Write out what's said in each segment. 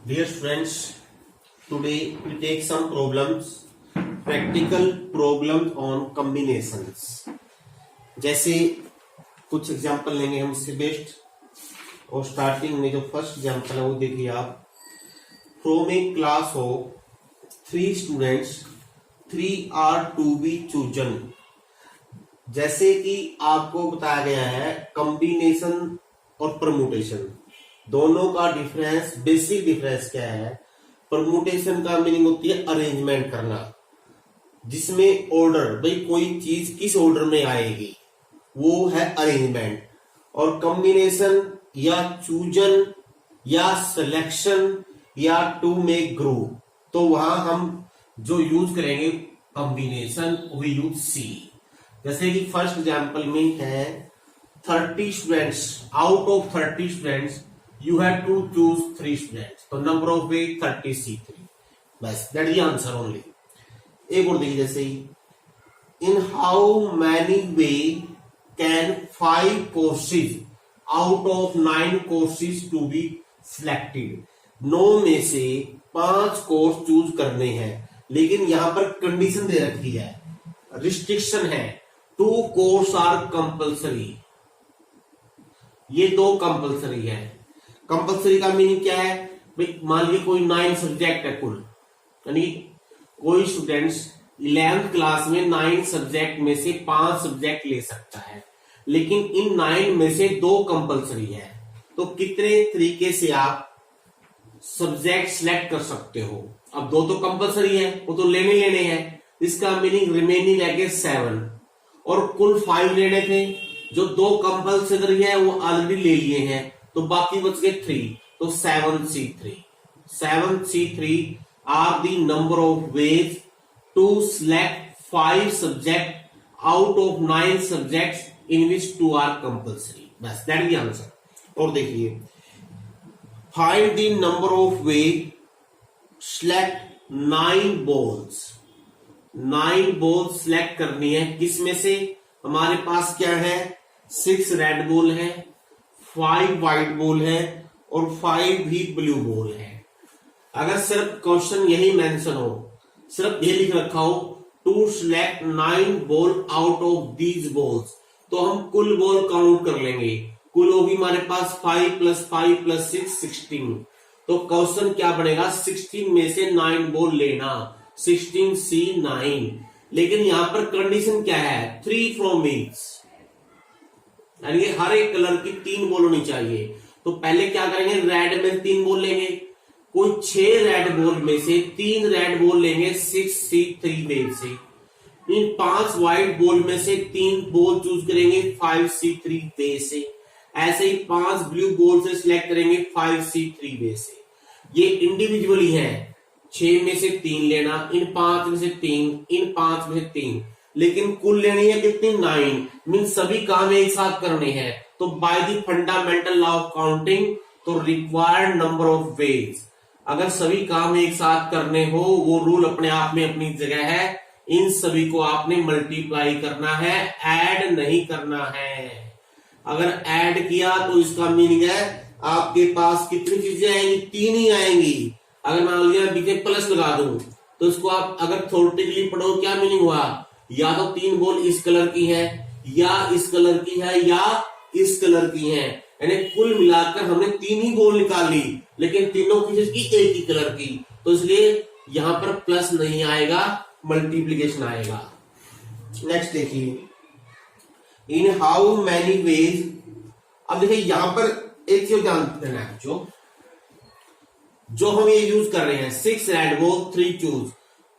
Dear friends, today we take some problems, practical problems on combinations. जैसे कुछ example लेंगे हम इससे बेस्ड और स्टार्टिंग में जो फर्स्ट एग्जांपल है वो देखिए आप. From a class of 3 students 3 are to be chosen. जैसे कि आपको बताया गया है कॉम्बिनेशन और परमुटेशन दोनों का डिफरेंस, बेसिक डिफरेंस क्या है. परमुटेशन का मीनिंग होती है अरेंजमेंट करना, जिसमें ऑर्डर, भाई कोई चीज किस ऑर्डर में आएगी वो है अरेंजमेंट. और कॉम्बिनेशन या चूजन या सिलेक्शन या टू मेक ग्रुप, तो वहां हम जो यूज करेंगे कॉम्बिनेशन वी यूज सी. जैसे कि फर्स्ट एग्जांपल में है 30 students, out of 30 students you have to choose 3 students, तो number of way 30 C3, बस that is the answer only. एक और देखिए जैसे ही in how many way can 5 courses out of 9 courses to be selected. 9 में से 5 कोर्स चूज करने हैं, लेकिन यहां पर कंडीशन दे रखी है, रिस्ट्रिक्शन है. 2 कोर्स आर कंपल्सरी, ये 2 कंपल्सरी है. कंपल्सरी का मीनिंग क्या है, भाई मान लीजिए कोई 9 सब्जेक्ट है कुल, यानी कोई स्टूडेंट्स 11th क्लास में 9 सब्जेक्ट में से 5 सब्जेक्ट ले सकता है, लेकिन इन 9 में से 2 कंपल्सरी है. तो कितने तरीके से आप सब्जेक्ट सिलेक्ट कर सकते हो. अब 2 तो कंपल्सरी है, वो तो लेने हैं, इसका मीनिंग रिमेनिंग रह गए 7 और कुल 5 लेने थे. जो 2 कंपल्सरी है वो ऑलरेडी ले लिए हैं, तो बाकी बच गए 3, तो 7C3. 7C3 are the number of ways to select 5 subject out of 9 subjects in which 2 are compulsory. बस दैट इज आंसर. और देखिए find the number of way select 9 balls. 9 balls select करनी है, किसमें से. हमारे पास क्या है, 6 रेड बॉल है, 5 व्हाइट बॉल है और 5 भी ब्लू बॉल है. अगर सिर्फ क्वेश्चन यही मेंशन हो, सिर्फ ये लिख रखा हो to select 9 ball out of these balls, तो हम कुल बॉल काउंट कर लेंगे. कुल होगी हमारे पास 5 + 5 + 6 16. तो क्वेश्चन क्या बनेगा, 16 में से 9 बॉल लेना, 16C9. लेकिन यहां पर कंडीशन क्या है, 3 फ्रॉम ईच, यानी हर एक कलर की 3 बॉल होनी चाहिए. तो पहले क्या करेंगे, रेड में 3 बॉल लेंगे, कोई 6 रेड बॉल में से 3 रेड बॉल लेंगे 6C3 वेव से. इन 5 व्हाइट बॉल में से 3 बॉल चूज करेंगे 5C3 वे से. ऐसे ही 5 ब्लू बॉल से सिलेक्ट करेंगे 5C3 वे से. ये इंडिविजुअली है, 6 में से 3 लेना, इन 5 में से 3, इन 5 में से 3, लेकिन कुल लेनी है कितनी, 9. मीन सभी काम एक साथ करने हैं. तो by the fundamental law of counting, तो रिक्वायर्ड नंबर ऑफ वेज, अगर सभी काम एक साथ करने हो, वो रूल अपने आप में अपनी जगह है. इन सभी को आपने मल्टीप्लाई करना है, ऐड नहीं करना है. अगर ऐड किया तो इसका मीनिंग है आपके पास कितनी चीजें आएंगी, 3 ही आएंगी. अगर मान लिया बीच प्लस लगा दूं, तो इसको आप अगर थोड़ेटिकली पढ़ो, क्या मीनिंग हुआ, या तो 3 बॉल इस कलर की है, या इस कलर की है, या इस कलर की है. यानी कुल मिलाकर हमने 3 ही बॉल निकाल ली, लेकिन तीनों की एक ही कलर की, तो इसलिए यहां पर प्लस नहीं आएगा, मल्टीप्लीकेशन आएगा. नेक्स्ट देखिए, इन हाउ मैनी वेज. अब देखिए यहां पर एक चीज ध्यान देना है, जो हम ये यूज कर रहे हैं, 6 red ball 3 choose,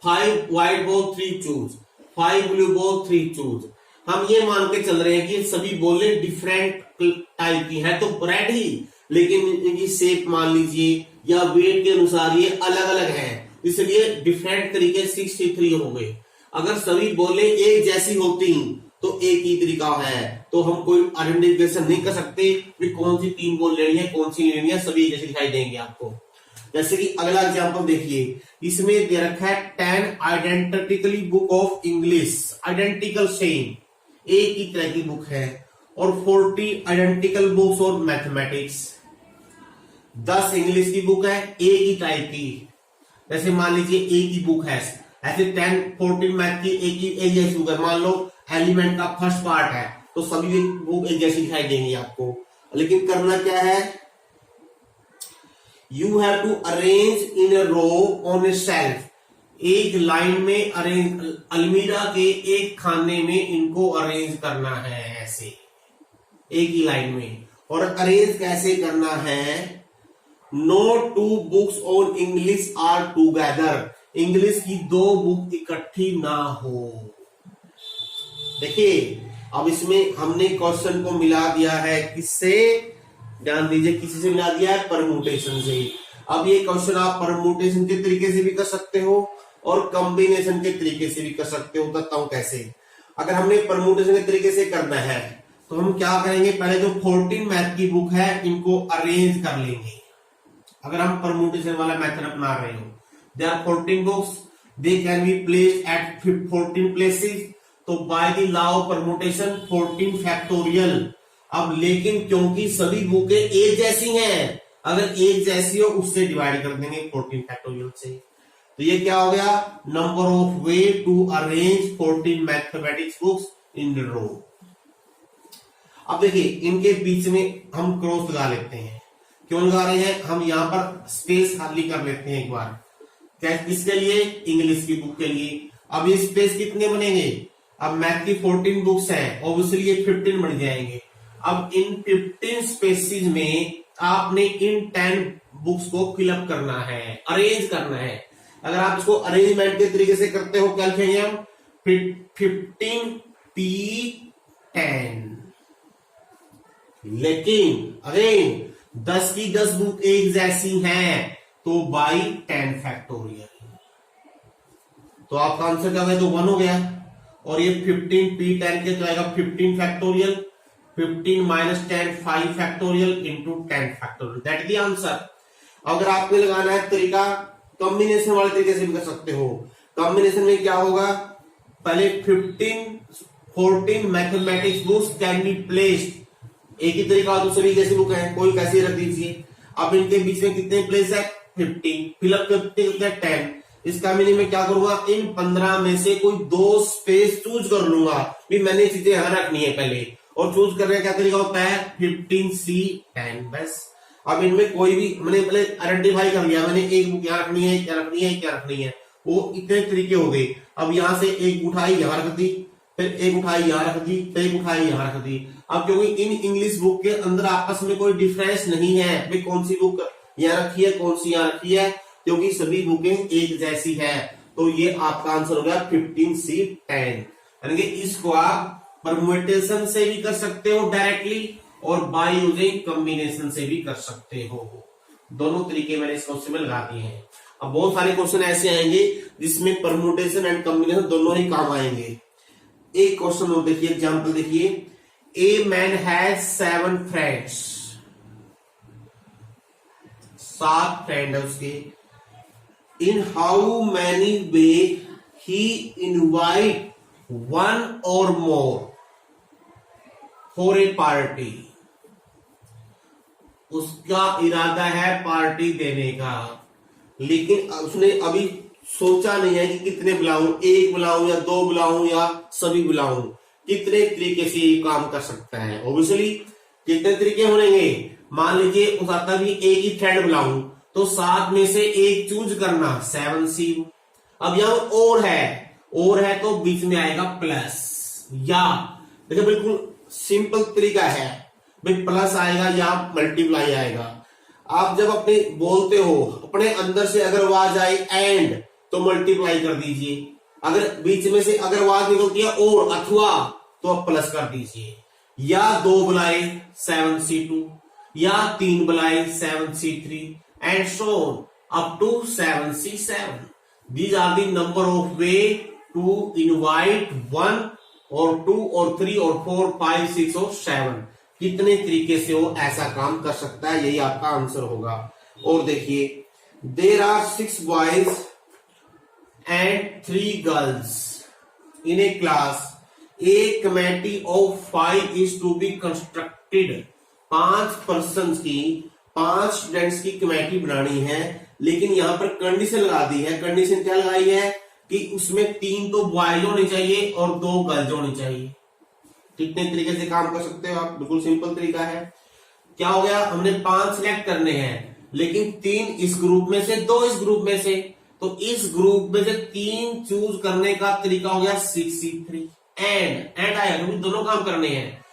5 white ball 3 choose, 5 blue ball 3 choose. हम ये मान के चल रहे हैं कि सभी बॉलें डिफरेंट टाइप की हैं, तो रेड ही, लेकिन इनकी शेप मान लीजिए या वेट के अनुसार ये अलग अलग है, इसलिए डिफरेंट तरीके 63 हो गए. अगर सभी बॉलें एक जैसी होती तो एक ही तरीका है, तो हम कोई आइडेंटिफिकेशन नहीं कर सकते कि कौन सी 3 बॉल लेनी है, कौन सी लेनी है, सभी जैसे दिखाई देंगे आपको. जैसे कि अगला एग्जांपल देखिए, इसमें दे रखा है 10 identically book of English, identical same, एक ही तरह की बुक है, और 40 आइडेंटिकल बुक्स और मैथमेटिक्स. 10 इंग्लिश की बुक है एक ही टाइप की, जैसे मान लीजिए एक ही बुक है, ऐसे 10-14 मैथ की एक जैसी बुक है। मान लो एलिमेंट का फर्स्ट पार्ट है तो सभी बुक एक जैसी दिखाई देंगी आपको, लेकिन करना क्या है, you have to arrange in a row on a shelf, एक लाइन में अरेंज, अलमीरा के एक खाने में इनको अरेंज करना है ऐसे एक ही लाइन में। और अरेंज कैसे करना है, no two books on English are together, English की दो बुक इकट्ठी ना हो। देखिए अब इसमें हमने क्वेश्चन को मिला दिया है किससे, ध्यान दीजिए किसी से मिला दिया है, परम्यूटेशन से। अब ये क्वेश्चन आप परम्यूटेशन के तरीके से भी कर सकते हो और कॉम्बिनेशन के तरीके से भी कर सकते हो। बताता हूं कैसे। अगर हमने परम्यूटेशन के तरीके से करना है तो हम क्या करेंगे, पहले जो 14 मैथ की बुक है इनको अरेंज कर लेंगे। अगर हम परम्यूटेशन वाला मेथड अपना रहे हो, there are 14 books, they can be placed at 14 places, तो by the law of permutation 14 factorial. अब लेकिन क्योंकि सभी बुकें एक जैसी हैं, अगर एक जैसी हो उससे डिवाइड कर देंगे 14 फैक्टोरियल से। तो ये क्या हो गया, number of way to arrange 14 mathematics books in the row. अब देखिए इनके बीच में हम क्रॉस लगा लेते हैं। क्यों लगा रहे हैं, हम यहां पर स्पेस खाली कर लेते हैं एक बार। क्या, किसके लिए, इंग्लिश की बुक के लिए। अब ये स्पेस कितने बनेंगे, अब मैथ की 14 बुक्स हैं, ऑब्वियसली ये 15 बन जाएंगे। अब इन 15 स्पेसिस में आपने इन 10 बुक्स को फिलअप करना है, अरेंज करना है। अगर आप इसको अरेंजमेंट के तरीके से करते हो क्या लिखेंगे हम, 15P10। लेकिन अगेन 10 की 10 बुक एक जैसी हैं तो बाई 10 फैक्टोरियल, तो आपका आंसर क्या हो गया, तो 1 हो गया। और ये 15P10 के तो आएगा 15 factorial, 15 minus 10 5 factorial into 10 factorial, that is the answer. अगर आपको लगाना है तरीका कॉम्बिनेशन वाले तरीके से भी कर सकते हो। कॉम्बिनेशन में क्या होगा, पहले 14 mathematics books can be placed, एक ही तरीका तो सभी जैसी बुक है, कोई कैसे रख दीजिए। अब इनके बीच में कितने प्लेस है, 15, फिलअप करते 10। इसका मीनिंग में क्या करूंगा, इन 15 में से कोई 2 स्पेस चूज कर लूंगा, भी मैंने चीजें यहां रखनी है पहले, और चूज करने का क्या तरीका होता है, 15C10 बस। अब इनमें कोई भी मैंने पहले आइडेंटिफाई कर लिया, मैंने एक बुक यहाँ रखनी है, क्या रखनी है, क्या रखनी है, वो इतने तरीके हो गए। अब यहां से एक उठाई यहां रख दी, फिर एक उठाई यहां रख दी, फिर एक उठाई यहां रख दी। अब क्योंकि इन इंग्लिश बुक के अंदर आपस में कोई डिफरेंस नहीं है, भाई कौन सी बुक यहां रखी है, कौन सी यहां रखी है, क्योंकि सभी बुकें एक जैसी है, तो ये आपका आंसर हो गया 15C10। यानी कि इसको आप परम्यूटेशन से भी कर सकते हो डायरेक्टली, और बाय यूजिंग कॉम्बिनेशन से भी कर सकते हो। दोनों तरीके मैंने इस क्वेश्चन में लगा दिए हैं। अब बहुत सारे क्वेश्चन ऐसे आएंगे जिसमें परम्यूटेशन एंड कॉम्बिनेशन दोनों ही काम आएंगे। एक क्वेश्चन और देखिए, एग्जाम्पल देखिए, a man has 7 friends, 7 friend है उसके। In how many way he invite 1 और मोर फॉर ए पार्टी, उसका इरादा है पार्टी देने का, लेकिन उसने अभी सोचा नहीं है कि कितने बुलाऊं, एक बुलाऊं या 2 बुलाऊं या सभी बुलाऊं, कितने तरीके से ये काम कर सकता है। ऑब्वियसली कितने तरीके होंगे, मान लीजिए उसाता भी एक ही फ्रेंड बुलाऊं तो 7 में से एक चूज करना, 7C। अब यहां और है तो बीच में आएगा प्लस, या देखिए बिल्कुल सिंपल तरीका है, भाई प्लस आएगा या मल्टीप्लाई आएगा। आप जब अपने बोलते हो, अपने अंदर से अगर आवाज आई एंड तो मल्टीप्लाई कर दीजिए, अगर बीच में से अगर आवाज निकलती है और अथवा तो आप प्लस कर दीजिए, या 2 बुलाए 7C2, या 3 बुलाए 7C3 and so on up to 7C7। These are the number of way to invite 1 और 2 और 3 और 4 5 6 और 7। कितने तरीके से वो ऐसा काम कर सकता है, यही आपका आंसर होगा। और देखिए, there are 6 boys and 3 girls in a class, a committee of 5 is to be constructed. 5 person की 5 स्टूडेंट्स की कमेटी बनानी है, लेकिन यहां पर कंडीशन लगा दी है। कंडीशन क्या लगाई है कि उसमें 3 तो बॉयज होने चाहिए और 2 गर्ल्स होनी चाहिए। कितने तरीके से काम कर सकते हो आप, बिल्कुल सिंपल तरीका है। क्या हो गया, हमने 5 सिलेक्ट करने हैं, लेकिन 3 इस ग्रुप में से, 2 इस ग्रुप में से, तो इस ग्रुप में से 3 चूज करने का तरीका हो गया 6C3। एंड आया क्योंकि दोनों काम करने हैं।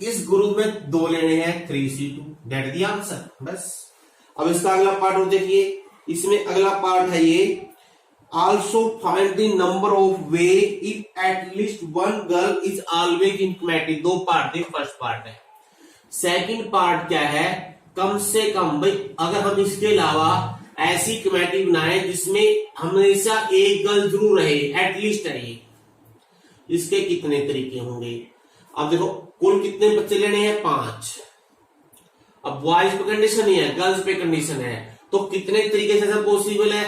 इस ग्रुप में 2 लेने हैं 3C2, दैट द आंसर। बस अब इसका अगला पार्ट और देखिए, इसमें अगला पार्ट है ये, also find the number of way if at least one girl is always in committee। 2 part थे, फर्स्ट पार्ट है। सेकंड पार्ट क्या है, कम से कम भाई अगर हम इसके अलावा ऐसी कमेटी बनाए जिसमें हमेशा एक गर्ल जरूर रहे, एटलीस्ट रहे, इसके कितने तरीके होंगे। अब देखो कुल कितने बच्चे लेने हैं, 5। अब बॉयज पे कंडीशन नहीं है, गर्ल्स पे कंडीशन है, तो कितने तरीके से पॉसिबल है,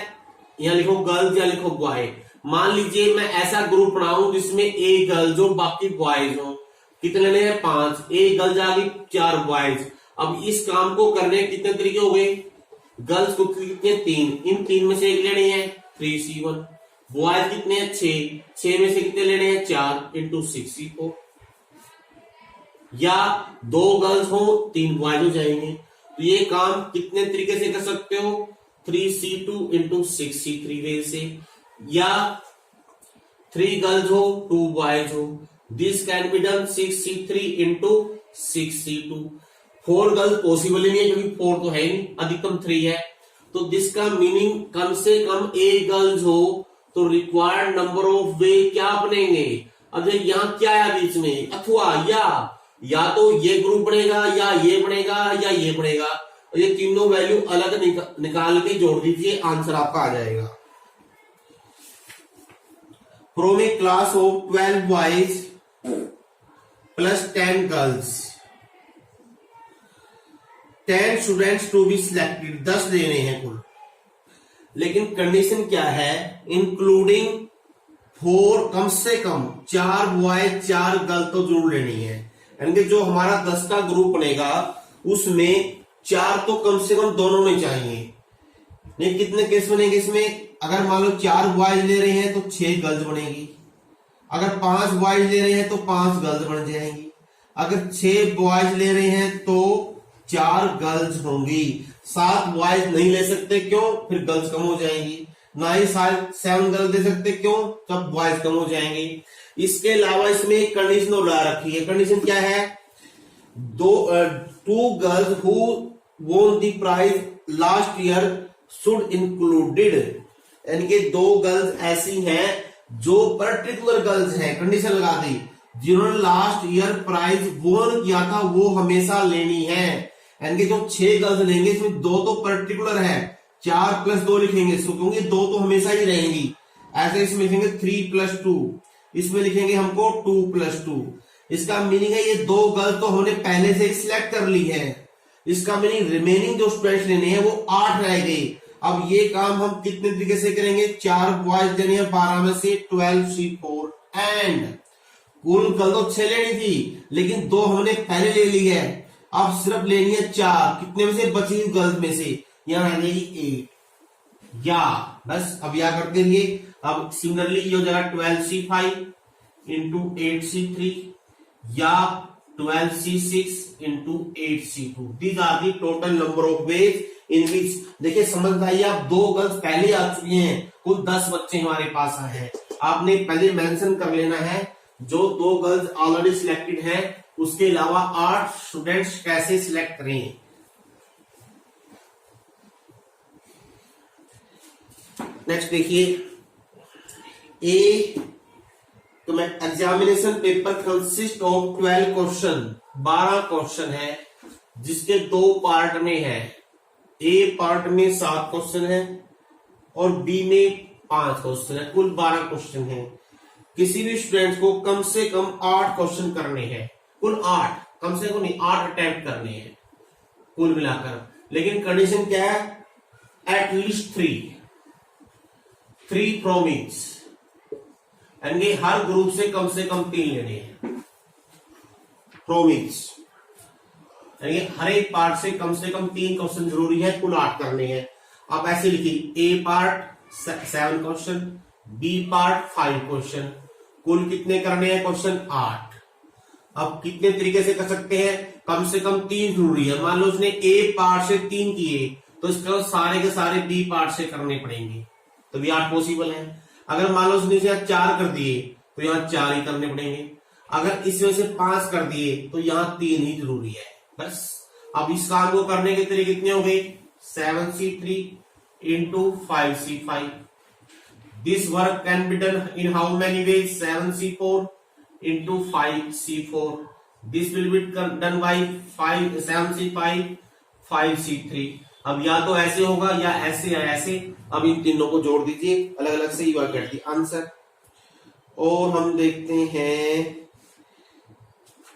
यहां लिखो गर्ल्स या लिखो बॉय। मान लीजिए मैं ऐसा ग्रुप बनाऊं जिसमें एक गर्ल हो बाकी बॉयज हो, कितने लेने हैं, 5, एक गर्ल आ गई, 4 बॉयज। अब इस काम को करने कितने तरीके हो गए, गर्ल्स को कितने, 3, इन 3 में से एक लेने हैं 3C1, बॉयज कितने हैं 6 में से कितने लेने हैं 4 इंटू 6C4, या 2 गर्ल्स हो 3 बॉयज हो जाएंगे। तो ये काम कितने तरीके से कर सकते हो, 3C2 इंटू 6C3 वे से, या 3 गर्ल्स हो 2 बॉयज हो, this can be done 6C3 into 6C2। 4 girls possible ही नहीं है क्योंकि 4 तो है नहीं, अधिकतम 3 है, तो दिस का मीनिंग कम से कम 8 गर्ल्स हो तो रिक्वायर्ड नंबर ऑफ वे क्या बनेंगे। अब यहां क्या है बीच में, अथवा या तो ये ग्रुप बनेगा या ये बनेगा या ये बनेगा, और ये तीनों वैल्यू अलग निकाल के जोड़ दीजिए, आंसर आपका आ जाएगा। From a class of 12 boys plus 10 girls, 10 students to be selected, 10 लेने हैं कुल, लेकिन कंडीशन क्या है, इंक्लूडिंग 4, कम से कम 4 बॉयज 4 गर्ल तो जरूर लेनी है। यानी कि जो हमारा 10 का ग्रुप बनेगा उसमें 4 तो कम से कम दोनों में चाहिए। नहीं, कितने केस बनेंगे इसमें, अगर मान लो 4 बॉयज ले रहे हैं तो 6 गर्ल्स बनेगी, अगर 5 बॉयज ले रहे हैं तो 5 गर्ल्स बन जाएंगी, अगर 6 बॉयज ले रहे हैं तो 4 गर्ल्स होंगी। 7 बॉयज नहीं ले सकते, क्यों, फिर गर्ल्स कम हो जाएंगी, ना ही 7 गर्ल्स दे सकते, क्यों, तब बॉयज कम हो जाएंगे। इसके अलावा इसमें एक कंडीशन और ला रखी है, कंडीशन क्या है, 2 girls who won the prize last year should included, यानी कि 2 गर्ल्स ऐसी हैं जो पर्टिकुलर गर्ल्स हैं, कंडीशन लगा दी, जिन्होंने लास्ट ईयर प्राइज वोन किया था वो हमेशा लेनी है। यानी कि जो 6 गर्ल्स लेंगे इसमें 2 तो पर्टिकुलर है, 4 + 2 लिखेंगे क्योंकि 2 तो हमेशा ही रहेंगी। ऐसे इसमें लिखेंगे 3 + 2, इसमें लिखेंगे हमको 2 + 2। इसका मीनिंग है ये 2 गर्ल तो हमने पहले से सिलेक्ट कर ली है, इसका मीनिंग रिमेनिंग जो स्टूडेंट्स लेने हैं वो 8 रह गए। अब ये काम हम कितने तरीके से करेंगे, 4 बॉयज लेने हैं 12 में से 12C4, एंड कुल गर्ल तो 6 लेनी थी लेकिन 2 हमने पहले ले ली है, अब सिर्फ लेनी है 4, कितने में से, बची हुई गर्ल्स में से, यहां आ जाएगी 8, या बस अब या करते रहिए। अब सिमिलरली ये हो जाएगा 12C5 इंटू 8C3 या 12C6 into 8C2। These are the total number of ways in which, देखिए समझ आइए, आप 2 गर्ल्स पहले आ चुकी हैं, कुल 10 बच्चे हमारे पास आए हैं, आपने पहले मेंशन कर लेना है जो 2 गर्ल्स ऑलरेडी सिलेक्टेड हैं, उसके अलावा 8 स्टूडेंट्स कैसे सिलेक्ट करें। नेक्स्ट देखिए, examination paper consist of 12 question, 12 question है जिसके 2 पार्ट में है, ए पार्ट में 7 क्वेश्चन है और बी में 5 क्वेश्चन है, कुल 12 क्वेश्चन है। किसी भी स्टूडेंट को कम से कम 8 क्वेश्चन करने हैं, कुल 8, कम से कम 8 अटेम्प्ट करने हैं कुल मिलाकर, लेकिन कंडीशन क्या है, एटलीस्ट 3 फ्रॉम ईच, यानी हर ग्रुप से कम 3 लेने हैं फ्रॉम ईच। यानी हर एक पार्ट से कम 3 क्वेश्चन जरूरी है, कुल 8 करने हैं। आप ऐसे लिखिए, A part 7 question, B part 5 question, कुल कितने करने हैं क्वेश्चन 8। अब कितने तरीके से कर सकते हैं, कम से कम 3 जरूरी है। मान लो उसने ए पार्ट से 3 किए तो इसका सारे के सारे बी पार्ट से करने पड़ेंगे, तो भी 8 पॉसिबल है। अगर मान लो उसने यहाँ 4 कर दिए तो यहाँ 4 ही करने पड़ेंगे। अगर इसमें से 5 कर दिए तो यहाँ 3 ही जरूरी है बस। अब इस काम को करने के तरीके कितने हो गए, 7C3 into 5C5। This work can be done in how many veg, 7C4 into 5C4। This will be done by 7C5 5C3। अब या तो ऐसे होगा या ऐसे या ऐसे। अब इन तीनों को जोड़ दीजिए अलग अलग से, you are get the answer. और हम देखते हैं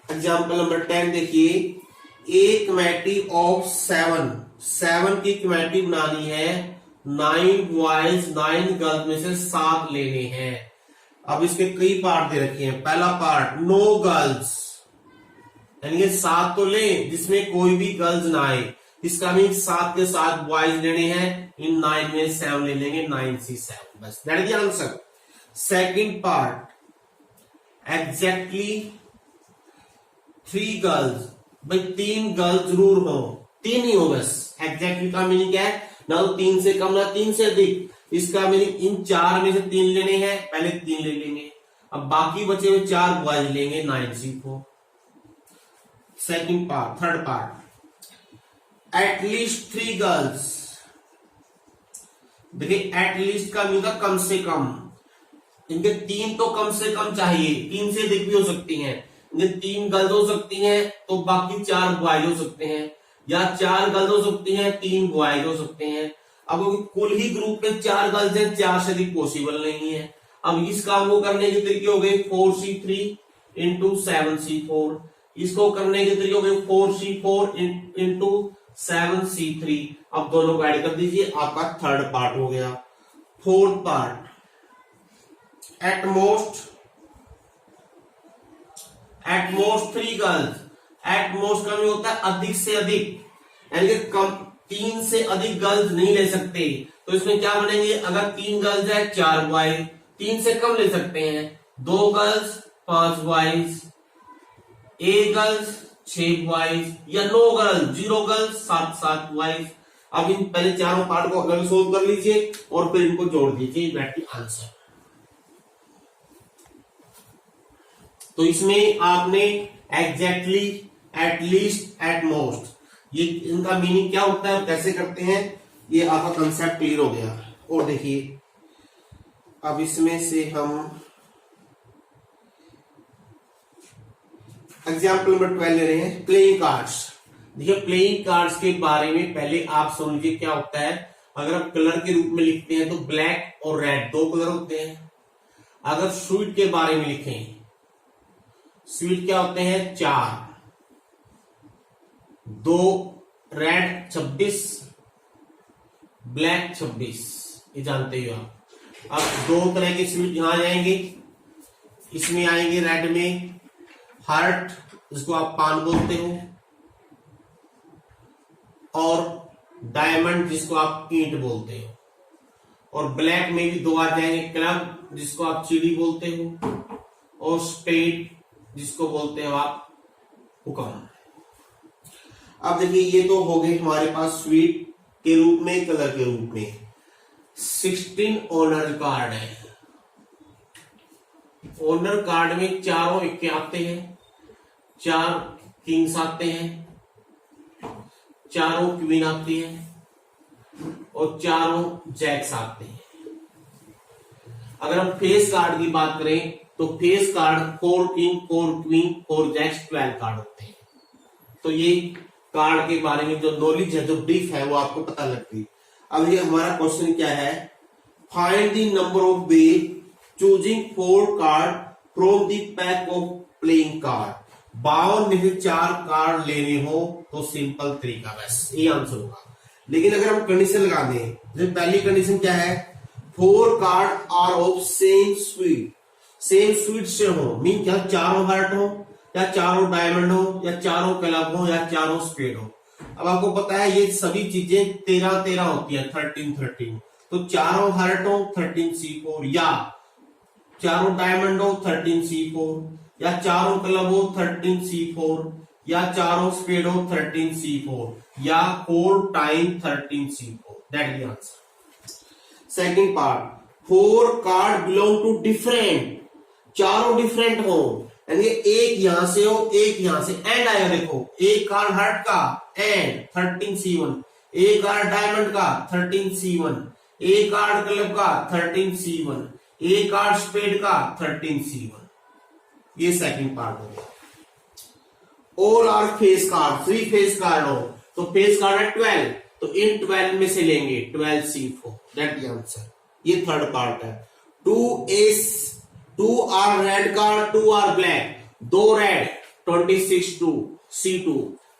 एग्जाम्पल नंबर 10। देखिए, ए कमेटी ऑफ 7 की कमेटी बनानी है, 9 बॉयज 9 गर्ल्स में से 7 लेने हैं। अब इसके कई पार्ट दे रखे हैं। पहला पार्ट, नो गर्ल्स, यानी ये 7 तो ले जिसमें कोई भी गर्ल्स ना आए। इसका मीन 7 के 7 बॉयज लेने हैं, इन 9 में 7 ले लेंगे, 9C7 बस, that is the answer. Second part, exactly 3 girls, भाई 3 गर्ल्स जरूर हो, 3 ही हो बस। एग्जैक्टली का मीनिंग क्या है, ना तो 3 से कम ना 3 से अधिक। इसका मीनिंग इन 4 में से 3 लेने हैं, पहले 3 ले लेंगे, अब बाकी बचे हुए 4 बॉयज लेंगे, 9C4। Second part, third part, at least 3 girls. देखिए, एटलीस्ट का मीनिंग कम से कम, इनके 3 तो कम से कम चाहिए, 3 से अधिक भी हो सकती हैं। इनके 3 गर्ल्स हो सकती हैं तो बाकी 4 बॉयज हो सकते हैं, या 4 गर्ल्स हो सकती हैं 3 बॉयज हो सकते हैं। अब कुल ही ग्रुप में 4 गर्ल्स हैं, 4 से अधिक पॉसिबल नहीं है। अब इस काम को करने के तरीके हो गए 4C3 into 7C4। इसको करने के तरीके हो गए 4C4 into 7C3। अब दोनों को ऐड कर दीजिए, आपका थर्ड पार्ट हो गया। Fourth part, at most 3 girls. At most का भी होता है अधिक से अधिक, यानी कि कम 3 से अधिक गर्ल्स नहीं ले सकते। तो इसमें क्या बनेंगे, अगर 3 गर्ल्स है 4 बॉयज, 3 से कम ले सकते हैं, 2 गर्ल्स 5 बॉयज, 1 गर्ल्स 6 बॉयज, या 9 गर्ल्स 0 गर्ल्स 7 बॉयज। अब इन पहले चारों पार्ट को अलग सोल्व कर लीजिए और फिर इनको जोड़ दीजिए, दैट इज आंसर। तो इसमें आपने एग्जैक्टली, एटलीस्ट, एटमोस्ट, ये इनका मीनिंग क्या होता है और कैसे करते हैं, ये आपका कंसेप्ट क्लियर हो गया। और देखिए, अब इसमें से हम एग्जाम्पल नंबर 12 ले रहे हैं, प्लेइंग कार्ड्स। देखिए, प्लेइंग कार्ड्स के बारे में पहले आप समझ लीजिए क्या होता है। अगर आप कलर के रूप में लिखते हैं तो ब्लैक और रेड 2 कलर होते हैं। अगर स्वीट के बारे में लिखें, स्वीट क्या होते हैं 4, 2 रेड 26, ब्लैक 26, ये जानते हो आप। अब 2 तरह के स्वीट यहां जाएंगे, इसमें आएंगे रेड में हार्ट, जिसको आप पान बोलते हो, और डायमंड, जिसको आप ईंट बोलते हो। और ब्लैक में भी 2 आ जाएंगे, क्लब, जिसको आप चिड़ी बोलते हो, और स्पेड, जिसको बोलते हो आप हुक्म। अब देखिए, ये तो हो गए हमारे पास स्वीट के रूप में, कलर के रूप में। 16 ओनर कार्ड है। ओनर कार्ड में चारों इक्के आते हैं, 4 किंग्स आते हैं, चारों क्वीन आती है, और चारों जैक्स आते हैं। अगर हम फेस कार्ड की बात करें तो face card 4 king, 4 queen, 4 jacks, 12 card होते हैं। तो ये कार्ड के बारे में जो नॉलेज है, जो ब्रीफ है, वो आपको पता लग गई। अब ये हमारा क्वेश्चन क्या है, find the number of way choosing 4 card from the pack of playing card. 52 में से 4 कार्ड लेने हो तो सिंपल तरीका, बस ये आंसर होगा। लेकिन अगर हम कंडीशन लगा दें, जैसे पहली कंडीशन क्या है, 4 card are of same suit, same suit से हो, मीन क्या, चारों हार्ट हो, या चारों डायमंड हो या चारों क्लब हो या चारों स्पेड हो। अब आपको पता है ये सभी चीजें 13-13 होती है, 13-13। तो चारों हार्ट हो 13C4, या चारों डायमंड हो 13C4, या चारों क्लब हो 13C4, या चारों स्पेड हो 13C4, या 4 time 13C4। That is the answer. Second part, 4 card belong to different, चारों डिफरेंट हो, यानी एक यहां से हो एक यहां से, एंड आया देखो, एक कार्ड हार्ट का एंड 13C1, एक कार्ड डायमंड का 13C1, एक कार्ड क्लब का 13C1, एक कार्ड स्पेड का 13C1। ये सेकंड पार्ट हो गया। All are face card, 3 face card हो तो फेस कार्ड है 12, तो इन 12 में से लेंगे 12C4, दैट द आंसर। ये थर्ड पार्ट है। 2 are red card, 2 are black, 2 red 26C2,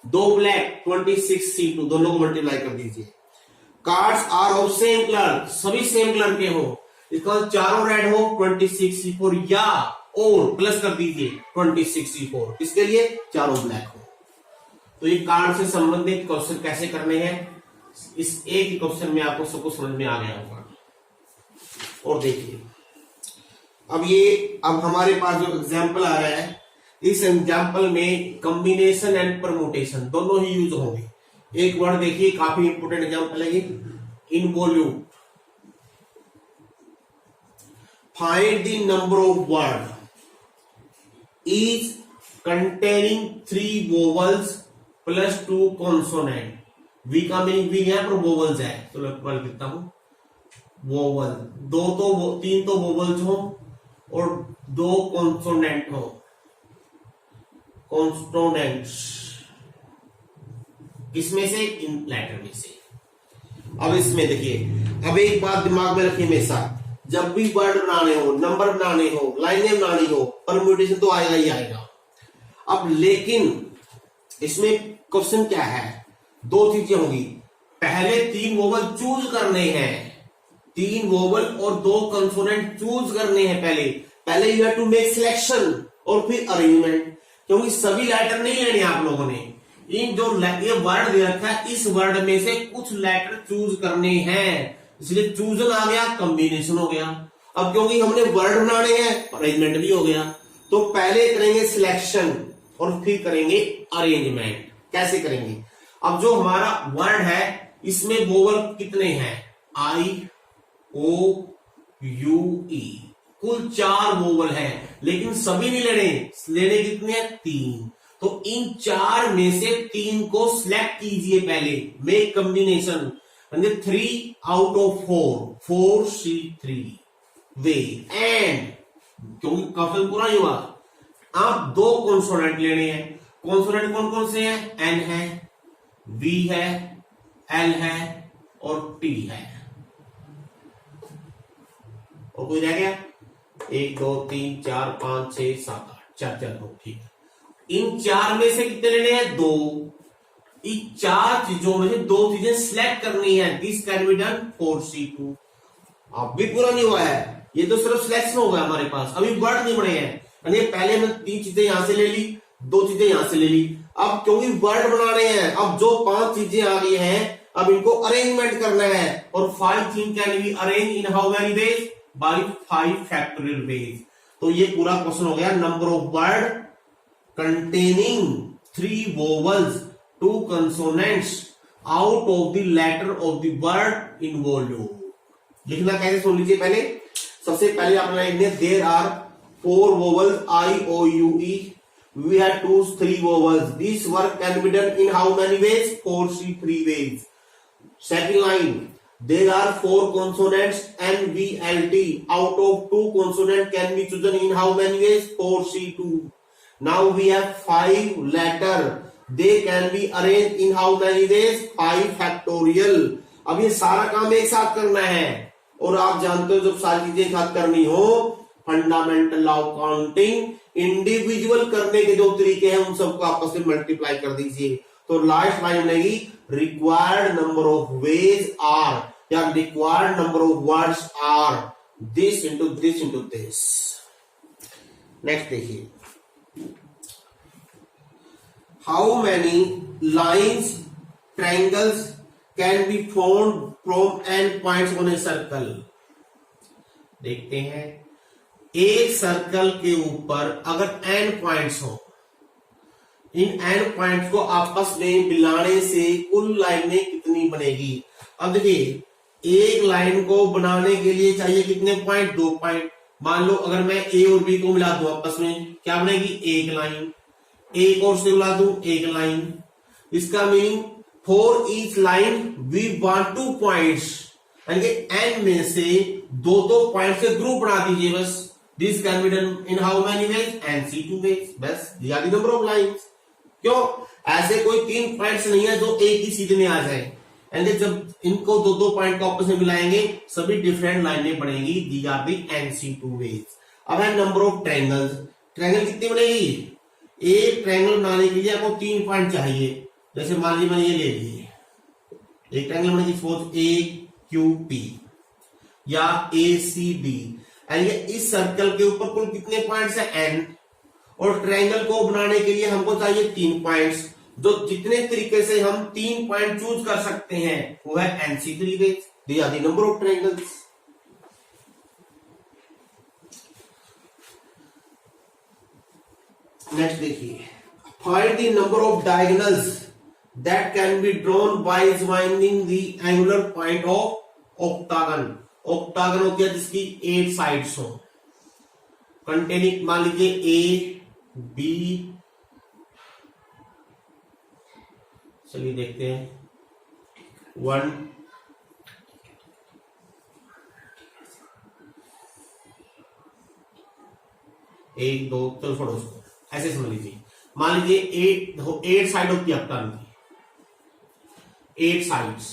2 black 26C2, दोनों को मल्टीप्लाई कर दीजिए। Cards are of same colour, सभी सेम कलर के हो, इसका चारों रेड हो 26C4, या और प्लस कर दीजिए 26C4, इसके लिए चारों ब्लैक हो। तो ये कार्ड से संबंधित क्वेश्चन कैसे करने हैं, इस एक ही क्वेश्चन में आपको सब कुछ समझ में आ गया होगा। और देखिए अब हमारे पास जो एग्जाम्पल आ रहा है, इस एग्जाम्पल में कॉम्बिनेशन एंड परमुटेशन दोनों ही यूज होंगे। एक वर्ड देखिए, काफी इंपोर्टेंट एग्जाम्पल है ये, इनवॉल्यूट। Find the number of word is containing 3 vowels plus 2 consonant। V का मीनिंग वी है पर वोवल्स है, तो मैं लिखता हूं वोवल, 3 तो वोवल्स हो और 2 कॉन्सोनेंट हो, कॉन्सोनेंट्स, किसमें से, इन लेटर में से। अब इसमें देखिए, अब एक बात दिमाग में रखिए हमेशा, जब भी वर्ड बनाने हो, नंबर बनाने हो, लाइनें बनानी हो, परम्यूटेशन तो आएगा ही आएगा। अब लेकिन इसमें क्वेश्चन क्या है, 2 चीजें होंगी, पहले 3 वोवल चूज करने हैं, 3 वोवल और 2 कंसोनेंट चूज करने हैं। पहले you have to make selection और फिर अरेंजमेंट, क्योंकि सभी लेटर नहीं लेने आप लोगों ने। इन जो ये वर्ड दे रखा है, इस वर्ड में से कुछ लेटर चूज करने हैं, इसलिए चूजन आ गया, कॉम्बिनेशन हो गया। अब क्योंकि हमने वर्ड बनाने हैं, अरेंजमेंट भी हो गया, तो पहले करेंगे सिलेक्शन और फिर करेंगे अरेंजमेंट। कैसे करेंगे, अब जो हमारा वर्ड है इसमें वोवल कितने हैं, I, O, U, E, कुल 4 वोवल हैं, लेकिन सभी नहीं लेने कितने हैं, 3। तो इन 4 में से 3 को सिलेक्ट कीजिए पहले, make combination, 3 out of 4C3 way, and क्योंकि क्वेश्चन पूरा नहीं हुआ, आप 2 कॉन्सोनेंट लेने हैं। कॉन्सोनेंट कौन कौन से हैं, N है, V है, L है और T है। और कोई रह गया, 1 2 3 4 5 6 7 8, 4 2, ठीक है। इन 4 में से कितने लेने हैं, 2। इन 4 चीजों में से 2 चीजें सिलेक्ट करनी है, this can be done 4C2। अब भी पूरा नहीं हुआ है, ये तो सिर्फ सिलेक्शन हो गया हमारे पास, अभी वर्ड नहीं बने हैं। यानी पहले हमने 3 चीजें यहां से ले ली, 2 चीजें यहां से ले ली। अब क्योंकि वर्ड बना रहे हैं, अब जो 5 चीजें आ गई हैं, अब इनको अरेंजमेंट करना है। और 5 thing can be arrange in how many ways, by 5 factorial ways. तो ये पूरा क्वेश्चन हो गया, number of word containing 3 vowels, 2 consonants out of the letter of the word in volume। लिखना कैसे सुन लीजिए पहले। सबसे पहले आपने लिखना, there are 4 vowels I, O, U, E, we have 3 vowels, this work can be done in how many ways, 4C3 ways। Second line, there are 4 consonants N, V, L, T, out of 2 consonants can be chosen in how many ways, 4C2। Now we have 5 letter, they can be arranged in how many ways, 5 factorial। अब ये सारा काम एक साथ करना है, और आप जानते हो जब सारी चीजें एक साथ करनी हो, fundamental law of counting, individual करने के जो तरीके हैं उन सबको आपस में मल्टीप्लाई कर दीजिए। तो लास्ट लाइन बनेगी, required number of ways are, या required number of words are this into this into this. Next देखिए, how many lines triangles can be formed from end points on a circle. देखते हैं, एक circle के ऊपर अगर and points हो, in and points को आपस में मिलाने से कुल लाइनें कितनी बनेगी। अब देखिए, एक लाइन को बनाने के लिए चाहिए कितने पॉइंट, 2 पॉइंट। मान लो अगर मैं ए और बी को मिला दूं आपस में, क्या बनेगी, एक लाइन। एक और से मिला दूं, एक लाइन। इसका meaning for each line we want 2 points, यानी कि एन में से 2 पॉइंट से ग्रुप बना दीजिए बस। This can be done in how many ways, NC2 ways. बस दिया द नंबर ऑफ लाइंस। क्यों, ऐसे कोई 3 पॉइंट्स नहीं है जो एक ही सीधे में आ जाए, एंड जब इनको 2 पॉइंट को आपस में मिलाएंगे सभी डिफरेंट लाइनें बनेगी। दी आर दी NC2 वेज। अब है नंबर ऑफ ट्रायंगल्स। ट्रायंगल कितनी बनेगी, एक ट्रायंगल बनाने के लिए आपको 3 पॉइंट चाहिए। जैसे मान लीजिए मैंने ये ले लिए, एक ट्रायंगल बनेगी सपोज AQP या ACB, यानी इस सर्कल के ऊपर कुल कितने पॉइंट्स है, N। और ट्रायंगल को बनाने के लिए हमको चाहिए 3 पॉइंट्स। जो जितने तरीके से हम 3 पॉइंट चूज कर सकते हैं वो है NC3 ways. The are the number of triangles. Next देखिए, find the number of diagonals that can be drawn by joining the angular point of octagon. Octagon होती है जिसकी 8 साइड्स हो, कंटेनिंग मान लीजिए A B, चलिए देखते हैं 1 1 2, चलो छोड़ो उसको, ऐसे समझ लीजिए। मान लीजिए 8 साइड होती है ऑक्टागन की, 8 साइड्स,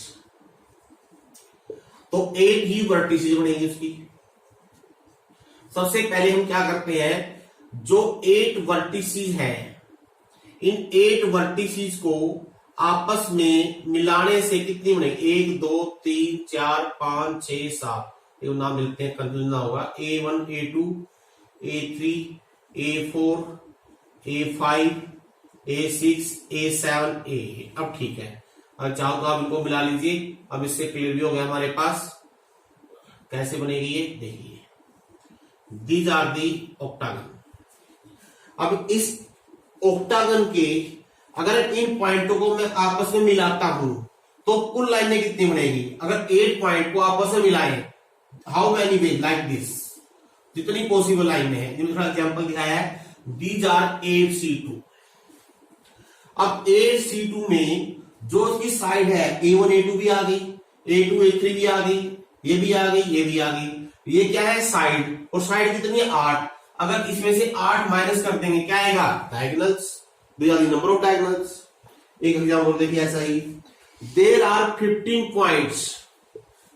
तो 8 ही वर्टिसेस बनेगी उसकी। सबसे पहले हम क्या करते हैं, जो 8 वर्टिसेस हैं, इन 8 वर्टिसेस को आपस में मिलाने से कितनी बनेगी, 1 2 3 4 5 6 7, ये नाम मिलते हैं, कंफ्यूजन ना होगा। A1 A2 A3 A4 A5 A6 A7 A8। अब ठीक है, अब चाहो तो आप इनको मिला लीजिए। अब इससे क्लियर भी हो गया हमारे पास कैसे बनेगी ये, देखिए दीज आर दी ऑक्टागन। अब इस ऑक्टागन के अगर इन पॉइंटों को मैं आपस में मिलाता हूं तो कुल लाइनें कितनी बनेगी। अगर 8 पॉइंट को आपस में मिलाएं, how many ways, like this, जितनी पॉसिबल लाइनें हैं, जिनमें थोड़ा एग्जांपल दिखाया है, दीज आर 8C2। अब 8C2 में जो इसकी साइड है A1 A2 भी आ गई, A2 A3 भी आ गई, ये भी आ गई, ये भी आ गई। ये क्या है, साइड, और साइड कितनी है, 8। अगर इसमें से 8 माइनस कर देंगे क्या आएगा, diagonals. These are the number of diagonals. एक एग्जांपल देखिए ऐसा ही, there are 15 points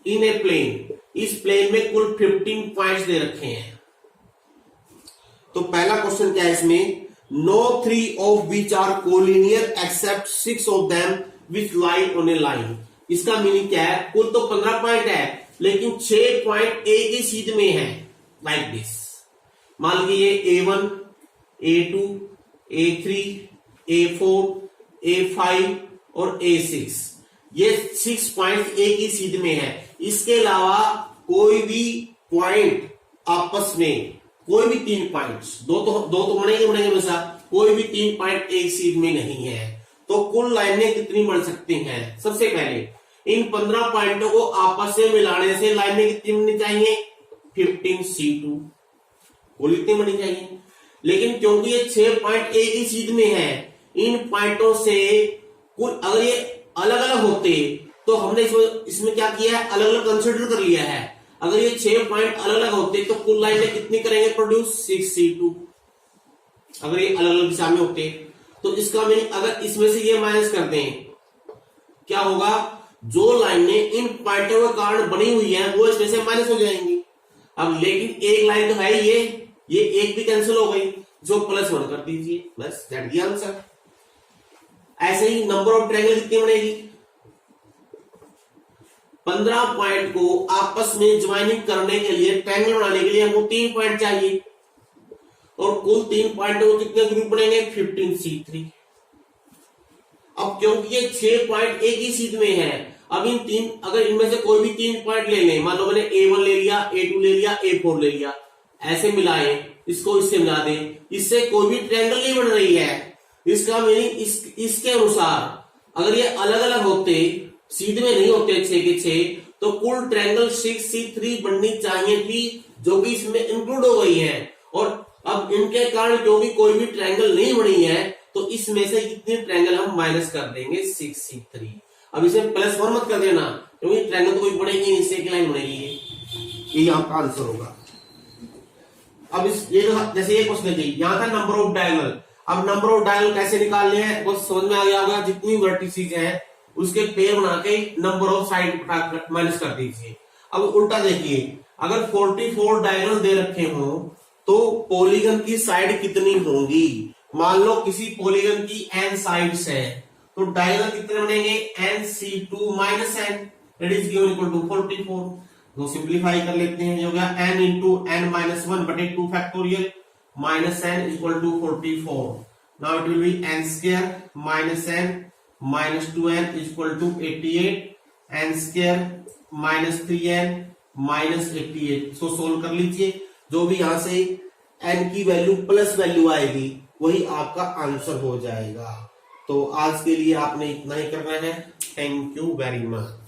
in a plane. इस प्लेन में कुल 15 पॉइंट्स दे रखे हैं। तो पहला क्वेश्चन क्या है इसमें, no 3 of which are collinear except 6 of them which lie on a line. इसका मीनिंग क्या है, कुल तो 15 पॉइंट है लेकिन 6 पॉइंट एक ही सीध में है, लाइक दिस। मान लीजिए A1 A2 A3 A4 A5 और A6, ये 6 पॉइंट एक ही सीध में है। इसके अलावा कोई भी पॉइंट आपस में, कोई भी 3 पॉइंट्स, दो तो बनेंगे हमेशा, कोई भी 3 पॉइंट एक सीध में नहीं है। तो कुल लाइनें कितनी बन सकती हैं, सबसे पहले इन 15 पॉइंटों को आपस में मिलाने से लाइनें कितनी बननी चाहिए, 15C2, कुल कितनी बननी चाहिए। लेकिन क्योंकि ये 6 पॉइंट एक ही सीध में है, इन पॉइंटों से कुल अगर ये अलग अलग होते तो हमने इसमें क्या किया है, अलग अलग कंसिडर कर लिया है। अगर ये 6 पॉइंट अलग अलग होते तो कुल लाइनें कितनी करेंगे प्रोड्यूस, 6C2। अगर ये अलग अलग दिशा में होते तो इसका मीनिंग अगर इसमें से ये माइनस कर दें क्या होगा, जो लाइनें इन पॉइंटों के कारण बनी हुई है वो इसमें से माइनस हो जाएंगी। अब लेकिन एक लाइन तो है ये एक भी कैंसिल हो गई, जो +1 कर दीजिए, बस दैट द आंसर। ऐसे ही नंबर ऑफ ट्रायंगल कितनी बनेगी, 15 पॉइंट को आपस में ज्वाइनिंग करने के लिए, ट्रायंगल बनाने के लिए हमको 3 पॉइंट चाहिए, और कुल 3 पॉइंटों को कितने ग्रुप बनेंगे, 15C3। अब क्योंकि ये 6 पॉइंट एक ही सीध में है, अब इन तीन, अगर इनमें से कोई भी 3 पॉइंट ले लें, मान लो मैंने A1 ले लिया, A2 ले लिया, A4 ले लिया, ऐसे मिलाए, इसको इससे मिला दें, इससे कोई भी ट्रायंगल नहीं बन रही है। इसका मीनिंग इसके अनुसार अगर ये अलग अलग होते, सीध में नहीं होते 6 के 6, तो कुल ट्रायंगल 6C3 बननी चाहिए थी, जो कि इसमें इंक्लूड हो गई है। और अब इनके कारण क्योंकि कोई भी ट्रायंगल नहीं बनी है, तो इसमें से कितने ट्रायंगल हम माइनस कर देंगे 6C3। अब इसे प्लस 1 मत कर देना, क्योंकि ट्रायंगल तो कोई बनेगी नहीं, इससे लाइन बनेगी। ये आपका आंसर होगा। अब इस ये जैसे ये क्वेश्चन है, यहां था नंबर ऑफ डायगोनल। अब नंबर ऑफ डायगोनल कैसे निकालने हैं वो समझ में आ गया होगा। जितनी वर्टिसेस हैं उसके पेयर बना के नंबर ऑफ साइड माइनस कर दीजिए। अब उल्टा देखिए, अगर 44 डायगोनल दे रखे हो तो पॉलीगन की साइड कितनी होंगी। मान लो किसी पॉलीगन की n साइड्स है, तो डायगोनल कितने बनेंगे, nc2 minus n, that is given equal to 44। तो सिंप्लीफाई कर लेते हैं, ये हो गया n इंटू n माइनस 1 बटे 2 factorial minus n equal to 44। Now it will be n square minus n minus 2n equal to 88, n square minus 3n minus 88। इसको solve कर लीजिए, जो भी यहां से n की वैल्यू प्लस वैल्यू आएगी वही आपका आंसर हो जाएगा। तो आज के लिए आपने इतना ही करना है। Thank you very much.